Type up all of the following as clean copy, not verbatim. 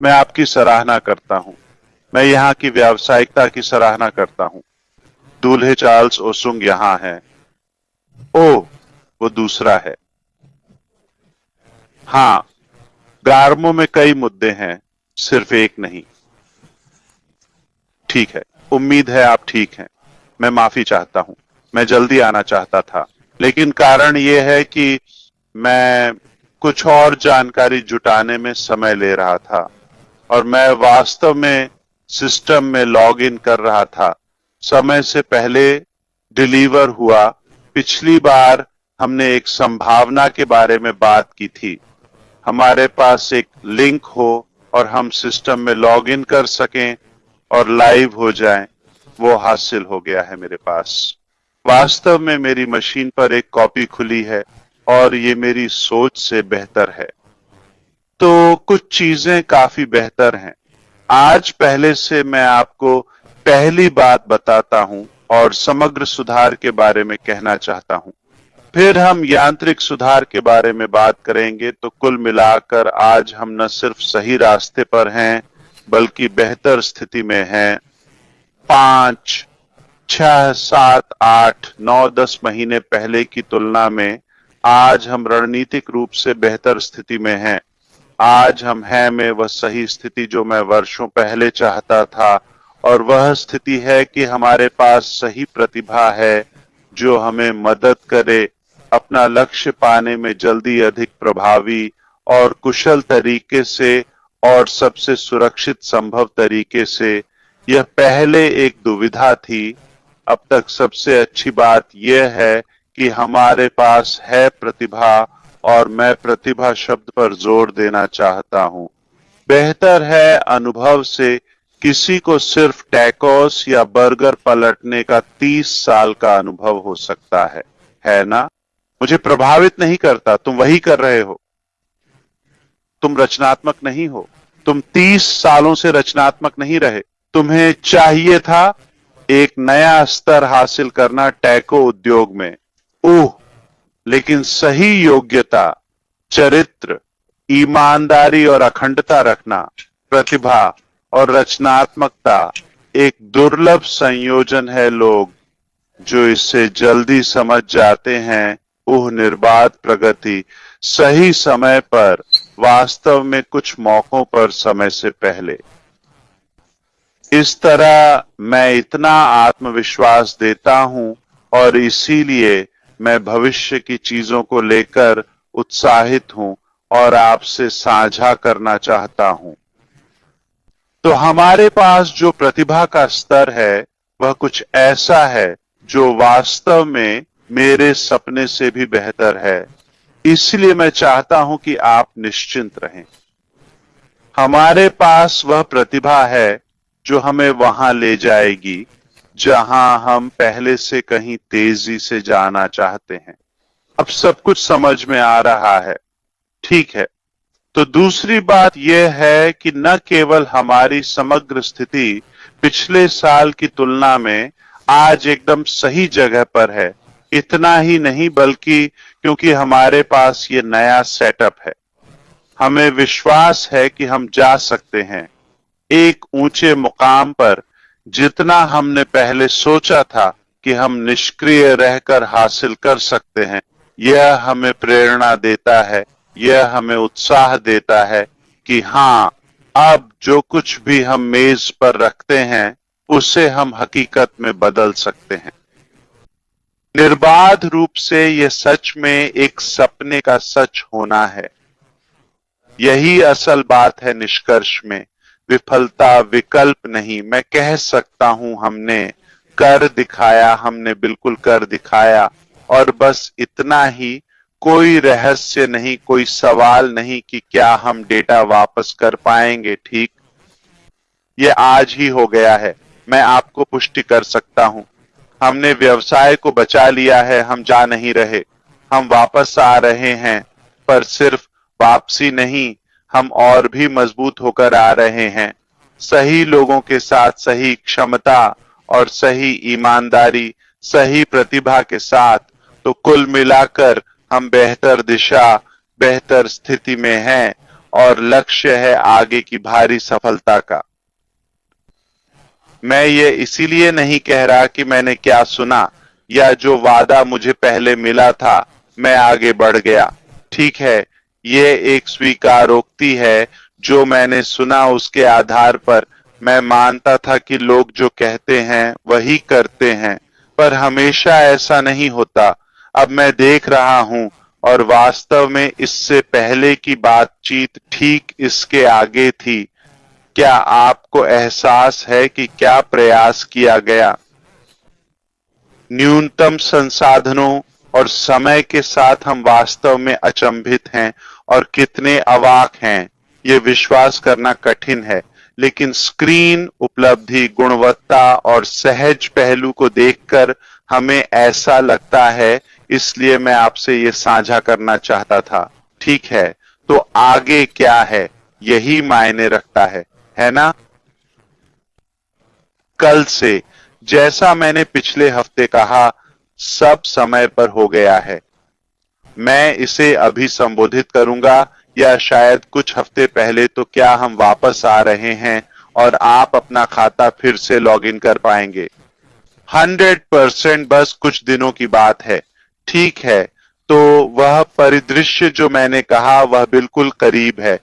मैं आपकी सराहना करता हूं। मैं यहाँ की व्यावसायिकता की सराहना करता हूं। दूल्हे चार्ल्स ओसुंग यहाँ है। ओ, वो दूसरा है। हाँ, गार्मो में कई मुद्दे हैं, सिर्फ एक नहीं। ठीक है, उम्मीद है आप ठीक हैं। मैं माफी चाहता हूं। मैं जल्दी आना चाहता था, लेकिन कारण यह है कि मैं कुछ और जानकारी जुटाने में समय ले रहा था और मैं वास्तव में सिस्टम में लॉग इन कर रहा था। समय से पहले डिलीवर हुआ। पिछली बार हमने एक संभावना के बारे में बात की थी। हमारे पास एक लिंक हो और हम सिस्टम में लॉग इन कर सकें और लाइव हो जाएं, वो हासिल हो गया है मेरे पास। वास्तव में मेरी मशीन पर एक कॉपी खुली है और ये मेरी सोच से बेहतर है। तो कुछ चीजें काफी बेहतर हैं। आज पहले से मैं आपको पहली बात बताता हूं और समग्र सुधार के बारे में कहना चाहता हूं। फिर हम यांत्रिक सुधार के बारे में बात करेंगे। तो कुल मिलाकर आज हम न सिर्फ सही रास्ते पर हैं, बल्कि बेहतर स्थिति में हैं। 5, 6, 7, 8, 9, 10 महीने पहले की तुलना में आज हम रणनीतिक रूप से बेहतर स्थिति में हैं। आज हम हैं में वह सही स्थिति जो मैं वर्षों पहले चाहता था, और वह स्थिति है कि हमारे पास सही प्रतिभा है जो हमें मदद करे अपना लक्ष्य पाने में जल्दी, अधिक प्रभावी और कुशल तरीके से और सबसे सुरक्षित संभव तरीके से। यह पहले एक दुविधा थी। अब तक सबसे अच्छी बात यह है कि हमारे पास है प्रतिभा, और मैं प्रतिभा शब्द पर जोर देना चाहता हूं। बेहतर है अनुभव से किसी को सिर्फ टैकोस या बर्गर पलटने का 30 साल का अनुभव हो सकता है ना? मुझे प्रभावित नहीं करता, तुम वही कर रहे हो। तुम रचनात्मक नहीं हो। तुम 30 सालों से रचनात्मक नहीं रहे। तुम्हें चाहिए था एक नया स्तर हासिल करना टैको उद्योग में। ओह, लेकिन सही योग्यता, चरित्र, ईमानदारी और अखंडता रखना, प्रतिभा और रचनात्मकता एक दुर्लभ संयोजन है। लोग जो इससे जल्दी समझ जाते हैं, वह निर्बाध प्रगति सही समय पर, वास्तव में कुछ मौकों पर समय से पहले। इस तरह मैं इतना आत्मविश्वास देता हूं और इसीलिए मैं भविष्य की चीजों को लेकर उत्साहित हूं और आपसे साझा करना चाहता हूं। तो हमारे पास जो प्रतिभा का स्तर है, वह कुछ ऐसा है जो वास्तव में मेरे सपने से भी बेहतर है। इसलिए मैं चाहता हूं कि आप निश्चिंत रहें। हमारे पास वह प्रतिभा है जो हमें वहां ले जाएगी जहां हम पहले से कहीं तेजी से जाना चाहते हैं। अब सब कुछ समझ में आ रहा है, ठीक है? तो दूसरी बात यह है कि न केवल हमारी समग्र स्थिति पिछले साल की तुलना में आज एकदम सही जगह पर है, इतना ही नहीं बल्कि क्योंकि हमारे पास ये नया सेटअप है, हमें विश्वास है कि हम जा सकते हैं एक ऊंचे मुकाम पर जितना हमने पहले सोचा था कि हम निष्क्रिय रहकर हासिल कर सकते हैं। यह हमें प्रेरणा देता है, यह हमें उत्साह देता है कि हाँ, अब जो कुछ भी हम मेज पर रखते हैं उसे हम हकीकत में बदल सकते हैं। निर्बाध रूप से यह सच में एक सपने का सच होना है। यही असल बात है। निष्कर्ष में विफलता विकल्प नहीं। मैं कह सकता हूं हमने कर दिखाया, हमने बिल्कुल कर दिखाया, और बस इतना ही। कोई रहस्य नहीं, कोई सवाल नहीं कि क्या हम डेटा वापस कर पाएंगे। ठीक, ये आज ही हो गया है। मैं आपको पुष्टि कर सकता हूं। हमने व्यवसाय को बचा लिया है। हम जा नहीं रहे, हम वापस आ रहे हैं। पर सिर्फ वापसी नहीं, हम और भी मजबूत होकर आ रहे हैं, सही लोगों के साथ, सही क्षमता और सही ईमानदारी, सही प्रतिभा के साथ। तो कुल मिलाकर हम बेहतर दिशा, बेहतर स्थिति में हैं और लक्ष्य है आगे की भारी सफलता का। मैं ये इसीलिए नहीं कह रहा कि मैंने क्या सुना या जो वादा मुझे पहले मिला था मैं आगे बढ़ गया। ठीक है, ये एक स्वीकारोक्ति है जो मैंने सुना, उसके आधार पर मैं मानता था कि लोग जो कहते हैं वही करते हैं, पर हमेशा ऐसा नहीं होता। अब मैं देख रहा हूं और वास्तव में इससे पहले की बातचीत ठीक इसके आगे थी। क्या आपको एहसास है कि क्या प्रयास किया गया? न्यूनतम संसाधनों और समय के साथ हम वास्तव में अचंभित हैं और कितने अवाक हैं, ये विश्वास करना कठिन है। लेकिन स्क्रीन उपलब्धि, गुणवत्ता और सहज पहलू को देखकर हमें ऐसा लगता है, इसलिए मैं आपसे ये साझा करना चाहता था। ठीक है, तो आगे क्या है, यही मायने रखता है ना? कल से, जैसा मैंने पिछले हफ्ते कहा, सब समय पर हो गया है। मैं इसे अभी संबोधित करूंगा या शायद कुछ हफ्ते पहले, तो क्या हम वापस आ रहे हैं और आप अपना खाता फिर से लॉगिन कर पाएंगे? 100% बस कुछ दिनों की बात है। ठीक है, तो वह परिदृश्य जो मैंने कहा वह बिल्कुल करीब है।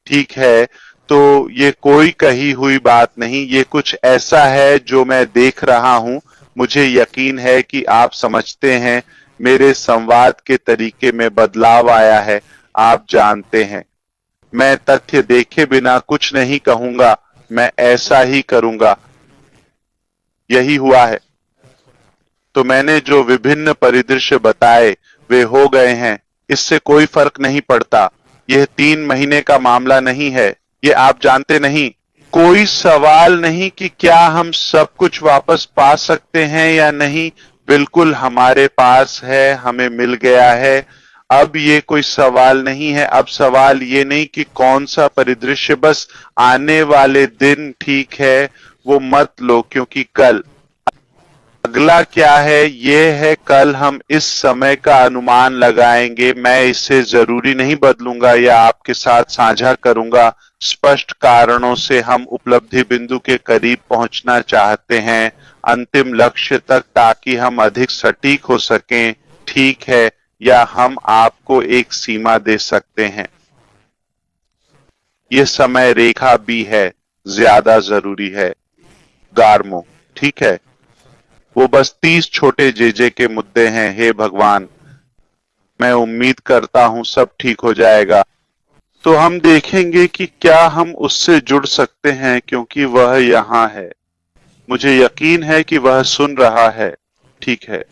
ठीक है, तो ये कोई कही हुई बात नहीं, ये कुछ ऐसा है जो मैं देख रहा हूं। मुझे यकीन है कि आप समझते हैं, मेरे संवाद के तरीके में बदलाव आया है। आप जानते हैं, मैं तथ्य देखे बिना कुछ नहीं कहूंगा, मैं ऐसा ही करूंगा। यही हुआ है। तो मैंने जो विभिन्न परिदृश्य बताए वे हो गए हैं, इससे कोई फर्क नहीं पड़ता। यह 3 महीने का मामला नहीं है, ये आप जानते नहीं। कोई सवाल नहीं कि क्या हम सब कुछ वापस पा सकते हैं या नहीं। बिल्कुल हमारे पास है, हमें मिल गया है। अब ये कोई सवाल नहीं है। अब सवाल ये नहीं कि कौन सा परिदृश्य, बस आने वाले दिन। ठीक है, वो मत लो, क्योंकि कल अगला क्या है, ये है कल हम इस समय का अनुमान लगाएंगे। मैं इसे जरूरी नहीं बदलूंगा या आपके साथ साझा करूंगा। स्पष्ट कारणों से हम उपलब्धि बिंदु के करीब पहुंचना चाहते हैं, अंतिम लक्ष्य तक, ताकि हम अधिक सटीक हो सकें। ठीक है, या हम आपको एक सीमा दे सकते हैं। ये समय रेखा भी है, ज्यादा जरूरी है। गार्मो, ठीक है, वो बस 30 छोटे जेजे के मुद्दे हैं। हे भगवान, मैं उम्मीद करता हूं सब ठीक हो जाएगा। तो हम देखेंगे कि क्या हम उससे जुड़ सकते हैं, क्योंकि वह यहां है। मुझे यकीन है कि वह सुन रहा है। ठीक है,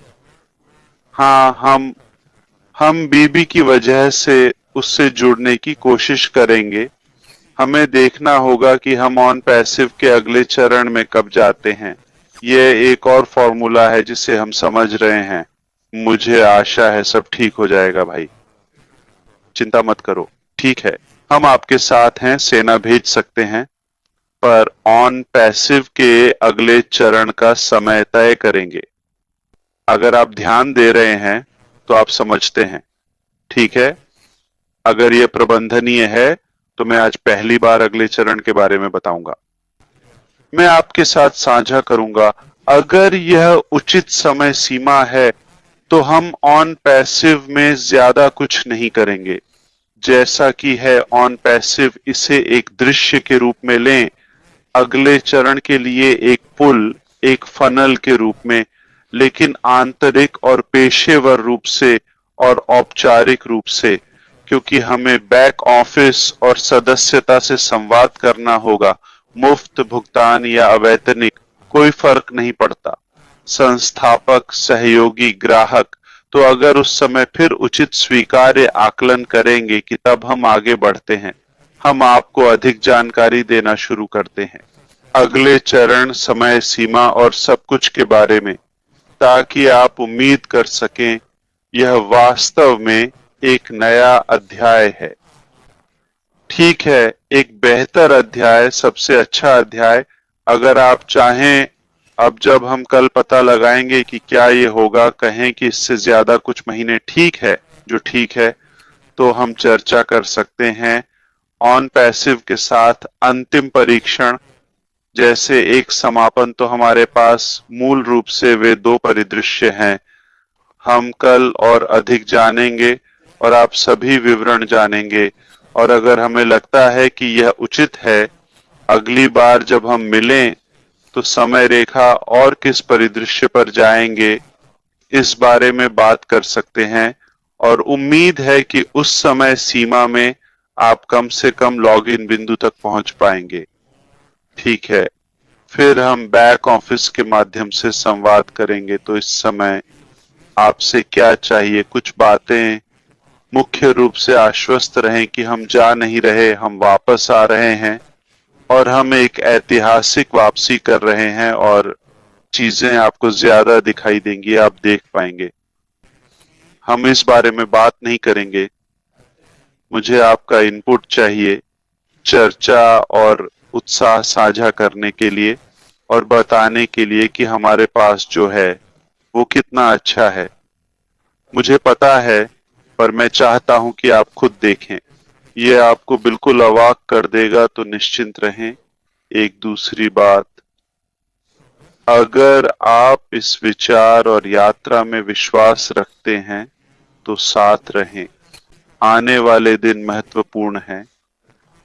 हाँ, हम बीबी की वजह से उससे जुड़ने की कोशिश करेंगे। हमें देखना होगा कि हम ऑन पैसिव के अगले चरण में कब जाते हैं। यह एक और फॉर्मूला है जिसे हम समझ रहे हैं। मुझे आशा है सब ठीक हो जाएगा भाई, चिंता मत करो। ठीक है, हम आपके साथ हैं, सेना भेज सकते हैं, पर ऑन पैसिव के अगले चरण का समय तय करेंगे। अगर आप ध्यान दे रहे हैं तो आप समझते हैं। ठीक है, अगर यह प्रबंधनीय है तो मैं आज पहली बार अगले चरण के बारे में बताऊंगा। मैं आपके साथ साझा करूंगा। अगर यह उचित समय सीमा है तो हम ऑन पैसिव में ज्यादा कुछ नहीं करेंगे। जैसा कि है ऑन पैसिव, इसे एक दृश्य के रूप में लें, अगले चरण के लिए एक पुल, एक फनल के रूप में, लेकिन आंतरिक और पेशेवर रूप से और औपचारिक रूप से, क्योंकि हमें बैक ऑफिस और सदस्यता से संवाद करना होगा। मुफ्त भुगतान या अवैतनिक, कोई फर्क नहीं पड़ता। संस्थापक, सहयोगी, ग्राहक। तो अगर उस समय फिर उचित स्वीकार्य आकलन करेंगे कि तब हम आगे बढ़ते हैं, हम आपको अधिक जानकारी देना शुरू करते हैं अगले चरण, समय सीमा और सब कुछ के बारे में, ताकि आप उम्मीद कर सकें यह वास्तव में एक नया अध्याय है। ठीक है, एक बेहतर अध्याय, सबसे अच्छा अध्याय। अगर आप चाहें, अब जब हम कल पता लगाएंगे कि क्या ये होगा, कहें कि इससे ज्यादा कुछ महीने, ठीक है, जो ठीक है, तो हम चर्चा कर सकते हैं ऑन पैसिव के साथ अंतिम परीक्षण, जैसे एक समापन, तो हमारे पास मूल रूप से वे दो परिदृश्य हैं। हम कल और अधिक जानेंगे और आप सभी विवरण जानेंगे, और अगर हमें लगता है कि यह उचित है, अगली बार जब हम मिलें तो समय रेखा और किस परिदृश्य पर जाएंगे इस बारे में बात कर सकते हैं, और उम्मीद है कि उस समय सीमा में आप कम से कम लॉगिन बिंदु तक पहुंच पाएंगे। ठीक है, फिर हम बैक ऑफिस के माध्यम से संवाद करेंगे। तो इस समय आपसे क्या चाहिए? कुछ बातें। मुख्य रूप से आश्वस्त रहें कि हम जा नहीं रहे, हम वापस आ रहे हैं और हम एक ऐतिहासिक वापसी कर रहे हैं, और चीजें आपको ज्यादा दिखाई देंगी, आप देख पाएंगे। हम इस बारे में बात नहीं करेंगे। मुझे आपका इनपुट चाहिए चर्चा और उत्साह साझा करने के लिए और बताने के लिए कि हमारे पास जो है वो कितना अच्छा है। मुझे पता है, पर मैं चाहता हूं कि आप खुद देखें। ये आपको बिल्कुल अवाक कर देगा, तो निश्चिंत रहें। एक दूसरी बात, अगर आप इस विचार और यात्रा में विश्वास रखते हैं तो साथ रहें। आने वाले दिन महत्वपूर्ण हैं,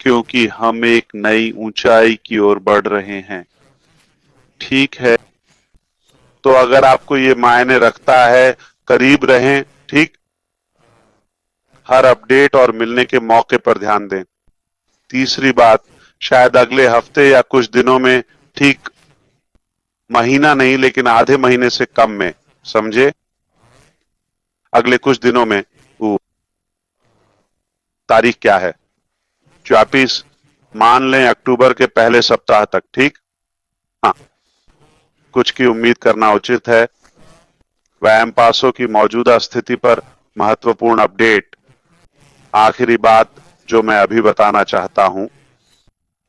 क्योंकि हम एक नई ऊंचाई की ओर बढ़ रहे हैं। ठीक है, तो अगर आपको ये मायने रखता है, करीब रहें। ठीक, हर अपडेट और मिलने के मौके पर ध्यान दें। तीसरी बात, शायद अगले हफ्ते या कुछ दिनों में, ठीक महीना नहीं लेकिन आधे महीने से कम में, समझे? अगले कुछ दिनों में। तारीख क्या है? 24, मान लें अक्टूबर के पहले सप्ताह तक। ठीक, हाँ, कुछ की उम्मीद करना उचित है। व्यायाम पासों की मौजूदा स्थिति पर महत्वपूर्ण अपडेट। आखिरी बात जो मैं अभी बताना चाहता हूं,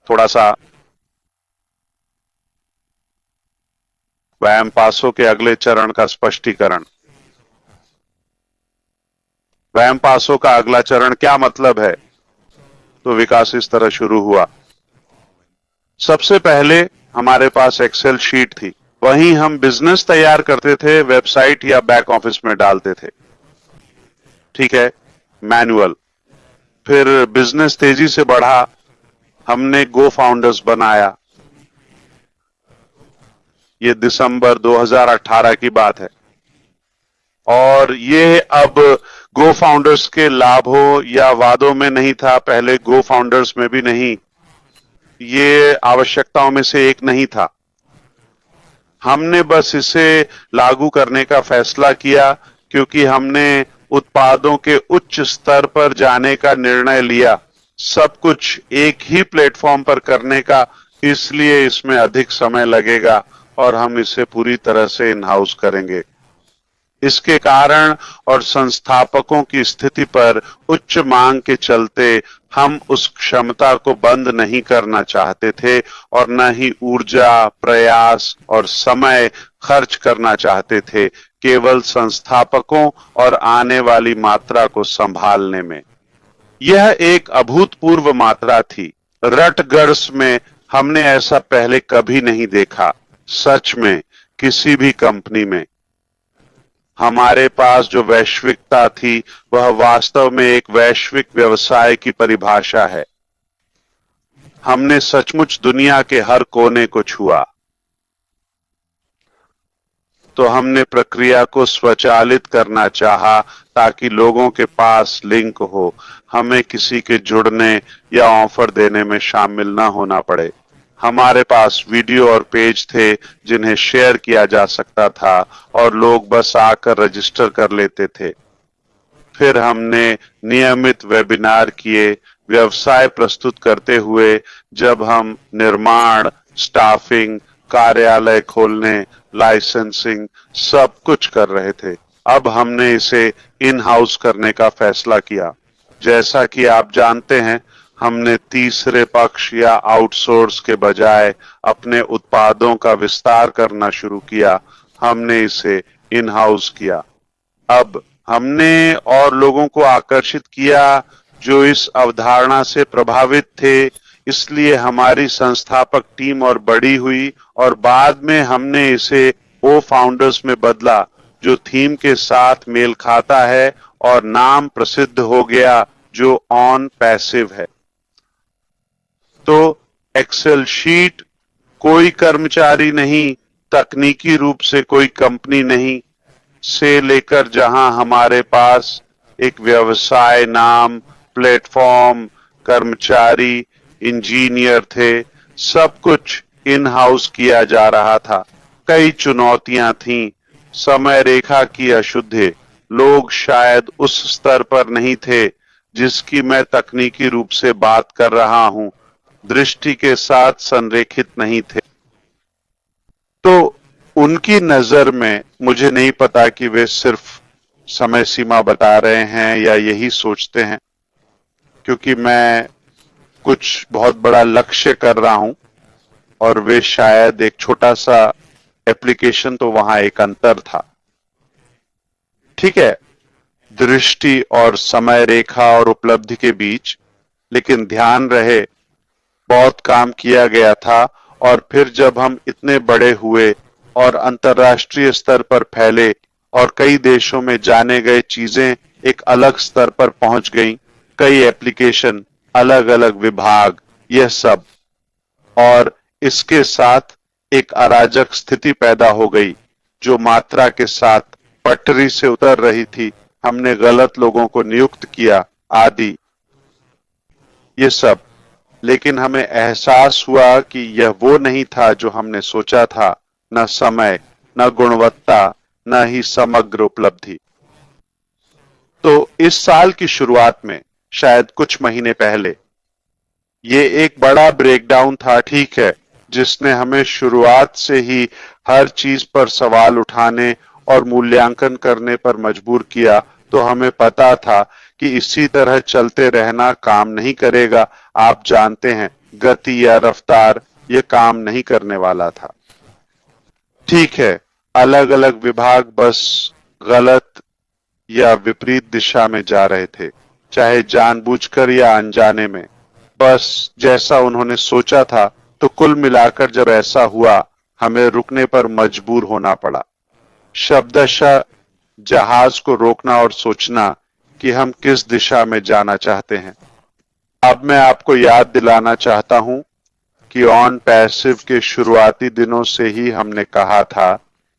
थोड़ा सा व्यायाम पासों के अगले चरण का स्पष्टीकरण। व्यायाम पासों का अगला चरण क्या मतलब है? तो विकास इस तरह शुरू हुआ। सबसे पहले हमारे पास एक्सेल शीट थी, वहीं हम बिजनेस तैयार करते थे, वेबसाइट या बैक ऑफिस में डालते थे। ठीक है, मैनुअल। फिर बिजनेस तेजी से बढ़ा, हमने गो फाउंडर्स बनाया। ये दिसंबर 2018 की बात है, और ये अब गो फाउंडर्स के लाभों या वादों में नहीं था, पहले गो फाउंडर्स में भी नहीं, ये आवश्यकताओं में से एक नहीं था। हमने बस इसे लागू करने का फैसला किया क्योंकि हमने उत्पादों के उच्च स्तर पर जाने का निर्णय लिया, सब कुछ एक ही प्लेटफॉर्म पर करने का, इसलिए इसमें अधिक समय लगेगा और हम इसे पूरी तरह से इन हाउस करेंगे। इसके कारण और संस्थापकों की स्थिति पर उच्च मांग के चलते हम उस क्षमता को बंद नहीं करना चाहते थे और न ही ऊर्जा, प्रयास और समय खर्च करना चाहते थे, केवल संस्थापकों और आने वाली मात्रा को संभालने में। यह एक अभूतपूर्व मात्रा थी। रटगर्स में हमने ऐसा पहले कभी नहीं देखा, सच में किसी भी कंपनी में। हमारे पास जो वैश्विकता थी वह वास्तव में एक वैश्विक व्यवसाय की परिभाषा है। हमने सचमुच दुनिया के हर कोने को छुआ। तो हमने प्रक्रिया को स्वचालित करना चाहा ताकि लोगों के पास लिंक हो, हमें किसी के जुड़ने या ऑफर देने में शामिल न होना पड़े। हमारे पास वीडियो और पेज थे जिन्हें शेयर किया जा सकता था और लोग बस आकर रजिस्टर कर लेते थे। फिर हमने नियमित वेबिनार किए, व्यवसाय प्रस्तुत करते हुए, जब हम निर्माण, स्टाफिंग, कार्यालय खोलने, लाइसेंसिंग सब कुछ कर रहे थे। अब हमने इसे इन हाउस करने का फैसला किया। जैसा कि आप जानते हैं, हमने तीसरे पक्ष या आउटसोर्स के बजाय अपने उत्पादों का विस्तार करना शुरू किया। हमने इसे इन हाउस किया। अब हमने और लोगों को आकर्षित किया जो इस अवधारणा से प्रभावित थे, इसलिए हमारी संस्थापक टीम और बड़ी हुई और बाद में हमने इसे ओ फाउंडर्स में बदला, जो थीम के साथ मेल खाता है और नाम प्रसिद्ध हो गया, जो ऑन पैसिव है। तो एक्सेल शीट कोई कर्मचारी नहीं, तकनीकी रूप से कोई कंपनी नहीं, से लेकर जहां हमारे पास एक व्यवसाय नाम, प्लेटफॉर्म, कर्मचारी, इंजीनियर थे, सब कुछ इन हाउस किया जा रहा था। कई चुनौतियां थीं, समय रेखा की अशुद्धि, लोग शायद उस स्तर पर नहीं थे जिसकी मैं तकनीकी रूप से बात कर रहा हूं, दृष्टि के साथ संरेखित नहीं थे। तो उनकी नजर में मुझे नहीं पता कि वे सिर्फ समय सीमा बता रहे हैं या यही सोचते हैं, क्योंकि मैं कुछ बहुत बड़ा लक्ष्य कर रहा हूं और वे शायद एक छोटा सा एप्लीकेशन, तो वहां एक अंतर था। ठीक है, दृष्टि और समय रेखा और उपलब्धि के बीच, लेकिन ध्यान रहे बहुत काम किया गया था। और फिर जब हम इतने बड़े हुए और अंतर्राष्ट्रीय स्तर पर फैले और कई देशों में जाने गए, चीजें एक अलग स्तर पर पहुंच गईं, कई एप्लीकेशन, अलग अलग विभाग, यह सब, और इसके साथ एक अराजक स्थिति पैदा हो गई जो मात्रा के साथ पटरी से उतर रही थी। हमने गलत लोगों को नियुक्त किया आदि, ये सब। लेकिन हमें एहसास हुआ कि यह वो नहीं था जो हमने सोचा था, न समय, न गुणवत्ता, न ही समग्र उपलब्धि। तो इस साल की शुरुआत में, शायद कुछ महीने पहले, ये एक बड़ा ब्रेकडाउन था, ठीक है, जिसने हमें शुरुआत से ही हर चीज पर सवाल उठाने और मूल्यांकन करने पर मजबूर किया। तो हमें पता था कि इसी तरह चलते रहना काम नहीं करेगा। आप जानते हैं, गति या रफ्तार, ये काम नहीं करने वाला था। ठीक है, अलग अलग विभाग बस गलत या विपरीत दिशा में जा रहे थे, चाहे जानबूझकर या अनजाने में, बस जैसा उन्होंने सोचा था। तो कुल मिलाकर जब ऐसा हुआ, हमें रुकने पर मजबूर होना पड़ा, शब्दशः जहाज को रोकना और सोचना कि हम किस दिशा में जाना चाहते हैं। अब मैं आपको याद दिलाना चाहता हूं कि ऑन पैसिव के शुरुआती दिनों से ही हमने कहा था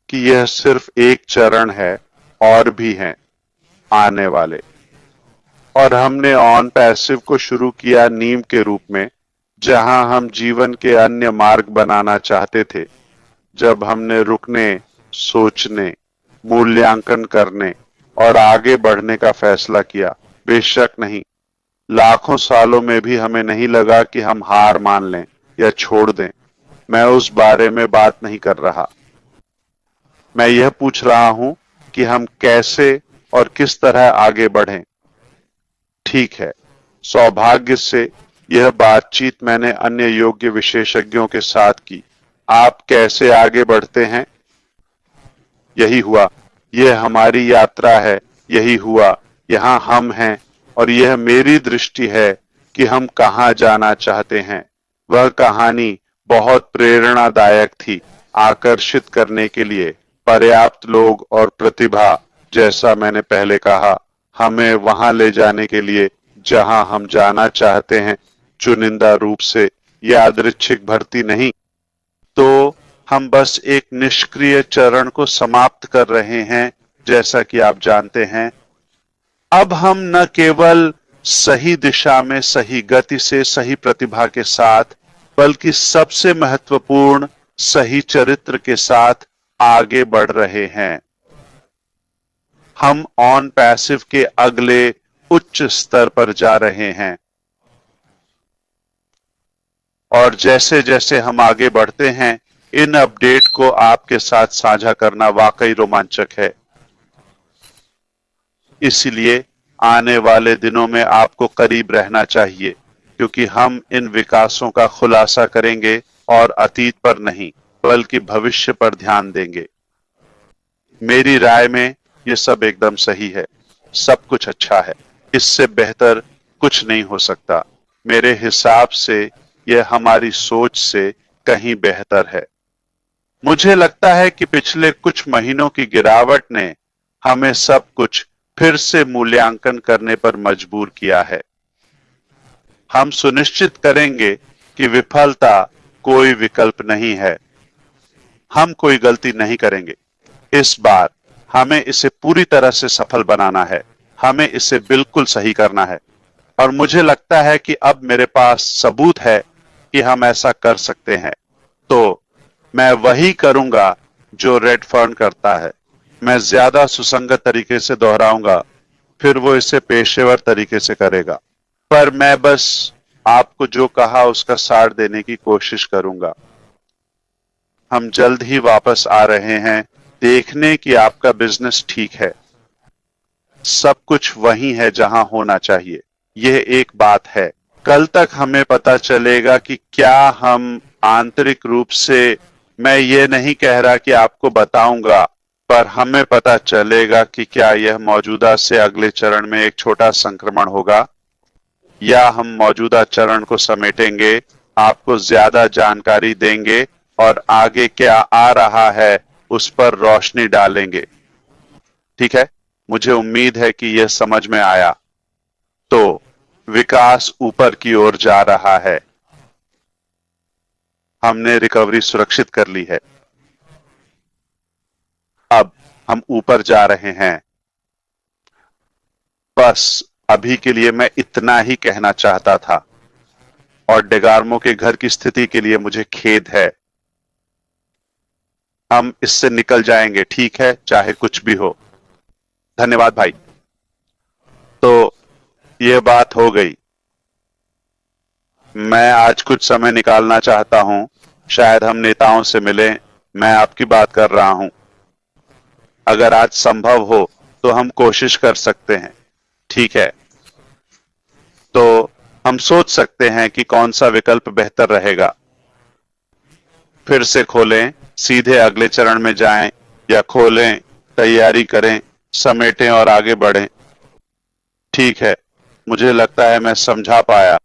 कि यह सिर्फ एक चरण है, और भी हैं आने वाले। और हमने ऑन पैसिव को शुरू किया नीम के रूप में, जहां हम जीवन के अन्य मार्ग बनाना चाहते थे। जब हमने रुकने, सोचने, मूल्यांकन करने और आगे बढ़ने का फैसला किया, बेशक नहीं, लाखों सालों में भी हमें नहीं लगा कि हम हार मान लें या छोड़ दें। मैं उस बारे में बात नहीं कर रहा। मैं यह पूछ रहा हूं कि हम कैसे और किस तरह आगे बढ़ें। ठीक है, सौभाग्य से यह बातचीत मैंने अन्य योग्य विशेषज्ञों के साथ की। आप कैसे आगे बढ़ते हैं? यही हुआ, यह हमारी यात्रा है, यही हुआ, यहां हम हैं, और यह मेरी दृष्टि है कि हम कहां जाना चाहते हैं। वह कहानी बहुत प्रेरणादायक थी, आकर्षित करने के लिए पर्याप्त लोग और प्रतिभा, जैसा मैंने पहले कहा, हमें वहां ले जाने के लिए जहां हम जाना चाहते हैं, चुनिंदा रूप से, यादृच्छिक भर्ती नहीं। तो हम बस एक निष्क्रिय चरण को समाप्त कर रहे हैं, जैसा कि आप जानते हैं। अब हम न केवल सही दिशा में, सही गति से, सही प्रतिभा के साथ, बल्कि सबसे महत्वपूर्ण सही चरित्र के साथ आगे बढ़ रहे हैं। हम ऑन पैसिव के अगले उच्च स्तर पर जा रहे हैं। और जैसे जैसे हम आगे बढ़ते हैं, इन अपडेट को आपके साथ साझा करना वाकई रोमांचक है। इसलिए आने वाले दिनों में आपको करीब रहना चाहिए, क्योंकि हम इन विकासों का खुलासा करेंगे और अतीत पर नहीं, बल्कि भविष्य पर ध्यान देंगे। मेरी राय में यह सब एकदम सही है, सब कुछ अच्छा है, इससे बेहतर कुछ नहीं हो सकता। मेरे हिसाब से यह हमारी सोच से कहीं बेहतर है। मुझे लगता है कि पिछले कुछ महीनों की गिरावट ने हमें सब कुछ फिर से मूल्यांकन करने पर मजबूर किया है। हम सुनिश्चित करेंगे कि विफलता कोई विकल्प नहीं है। हम कोई गलती नहीं करेंगे। इस बार हमें इसे पूरी तरह से सफल बनाना है। हमें इसे बिल्कुल सही करना है। और मुझे लगता है कि अब मेरे पास सबूत है कि हम ऐसा कर सकते हैं। तो मैं वही करूंगा जो रेडफर्न करता है। मैं ज्यादा सुसंगत तरीके से दोहराऊंगा, फिर वो इसे पेशेवर तरीके से करेगा। पर मैं बस आपको जो कहा उसका सार देने की कोशिश करूंगा। हम जल्द ही वापस आ रहे हैं देखने कि आपका बिजनेस ठीक है। सब कुछ वही है जहां होना चाहिए। यह एक बात है। कल तक हमें पता चलेगा कि क्या हम आंतरिक रूप से, मैं ये नहीं कह रहा कि आपको बताऊंगा, पर हमें पता चलेगा कि क्या यह मौजूदा से अगले चरण में एक छोटा संक्रमण होगा, या हम मौजूदा चरण को समेटेंगे, आपको ज्यादा जानकारी देंगे और आगे क्या आ रहा है उस पर रोशनी डालेंगे। ठीक है, मुझे उम्मीद है कि यह समझ में आया। तो विकास ऊपर की ओर जा रहा है। हमने रिकवरी सुरक्षित कर ली है। अब हम ऊपर जा रहे हैं। बस अभी के लिए मैं इतना ही कहना चाहता था। और डेगार्मो के घर की स्थिति के लिए मुझे खेद है। हम इससे निकल जाएंगे, ठीक है, चाहे कुछ भी हो। धन्यवाद भाई। तो यह बात हो गई। मैं आज कुछ समय निकालना चाहता हूं। शायद हम नेताओं से मिलें। मैं आपकी बात कर रहा हूं। अगर आज संभव हो तो हम कोशिश कर सकते हैं। ठीक है, तो हम सोच सकते हैं कि कौन सा विकल्प बेहतर रहेगा। फिर से खोलें, सीधे अगले चरण में जाएं, या खोलें, तैयारी करें, समेटें और आगे बढ़ें। ठीक है, मुझे लगता है मैं समझा पाया।